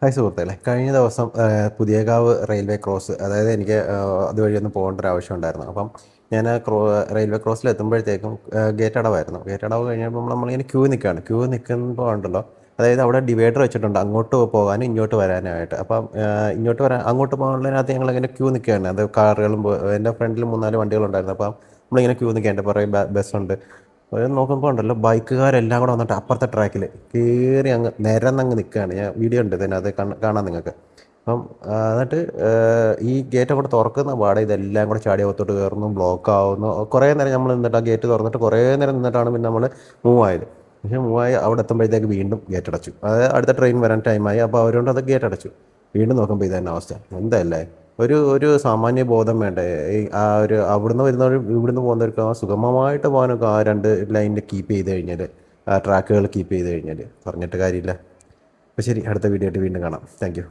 Hi സുഹൃത്തുക്കളെ, കഴിഞ്ഞ ദിവസം പുതിയകാവ് റെയിൽവേ ക്രോസ്, അതായത് എനിക്ക് അതുവഴി ഒന്ന് പോകേണ്ട ഒരു ആവശ്യം ഉണ്ടായിരുന്നു. അപ്പം ഞാൻ റെയിൽവേ ക്രോസിൽ എത്തുമ്പോഴത്തേക്കും ഗേറ്റ് അടവായിരുന്നു. ഗേറ്റ് അടവ് കഴിഞ്ഞപ്പോൾ നമ്മളിങ്ങനെ ക്യൂ നിൽക്കുകയാണ്. ക്യൂ നിൽക്കുമ്പോൾ ഉണ്ടല്ലോ, അതായത് അവിടെ ഡിവൈഡർ വെച്ചിട്ടുണ്ട് അങ്ങോട്ട് പോകാനും ഇങ്ങോട്ട് വരാനായിട്ട്. അപ്പം ഇങ്ങോട്ട് വരാൻ അങ്ങോട്ട് പോകാനുള്ളതിനകത്ത് ഞങ്ങളിങ്ങനെ ക്യൂ നിൽക്കുകയാണ്. അത് കാറുകളും എൻ്റെ ഫ്രണ്ടിൽ 3-4 വണ്ടികളുണ്ടായിരുന്നു. അപ്പം നമ്മളിങ്ങനെ ക്യൂ നിൽക്കുക, എൻ്റെ പുറകെ ബസ്സുണ്ട്. ഒരു നോക്കുമ്പോൾ ഉണ്ടല്ലോ, ബൈക്കുകാരെല്ലാം കൂടെ വന്നിട്ട് അപ്പുറത്തെ ട്രാക്കിൽ കയറി അങ്ങ് നിരന്നങ്ങ് നിൽക്കുകയാണ്. ഞാൻ വീഡിയോ ഉണ്ട് ഇതിനകത്ത് കാണാം നിങ്ങൾക്ക്. അപ്പം എന്നിട്ട് ഈ ഗേറ്റ് അങ്ങോട്ട് തുറക്കുന്ന പാടെ ഇതെല്ലാം കൂടെ ചാടി അകത്തോട്ട് കയറുന്നു, ബ്ലോക്ക് ആവുന്നു. കുറേ നേരം നമ്മൾ നിന്നിട്ട് ആ ഗേറ്റ് തുറന്നിട്ട് കുറേ നേരം നിന്നിട്ടാണ് പിന്നെ നമ്മൾ മൂവ് ആയത്. പക്ഷേ മൂവായി അവിടെ എത്തുമ്പോഴത്തേക്ക് വീണ്ടും ഗേറ്റ് അടച്ചു. അതായത് അടുത്ത ട്രെയിൻ വരാൻ ടൈമായി. അപ്പോൾ അവരുകൊണ്ട് അത് ഗേറ്റ് അടച്ചു. വീണ്ടും നോക്കുമ്പോൾ ഇത് തന്നെ അവസ്ഥ. എന്തല്ലേ, ഒരു ഒരു സാമാന്യ ബോധം വേണ്ടേ? ഈ ആ ഒരു അവിടുന്ന് വരുന്നവർ ഇവിടുന്ന് പോകുന്നവർക്ക് ആ സുഗമമായിട്ട് പോകാനൊക്കെ ആ രണ്ട് ലൈനിൽ കീപ്പ് ചെയ്ത് കഴിഞ്ഞാൽ, ആ ട്രാക്കുകൾ കീപ്പ് ചെയ്ത് കഴിഞ്ഞാൽ പറഞ്ഞിട്ട് കാര്യമില്ല. അപ്പോൾ ശരി, അടുത്ത വീഡിയോ ആയിട്ട് വീണ്ടും കാണാം. Thank you.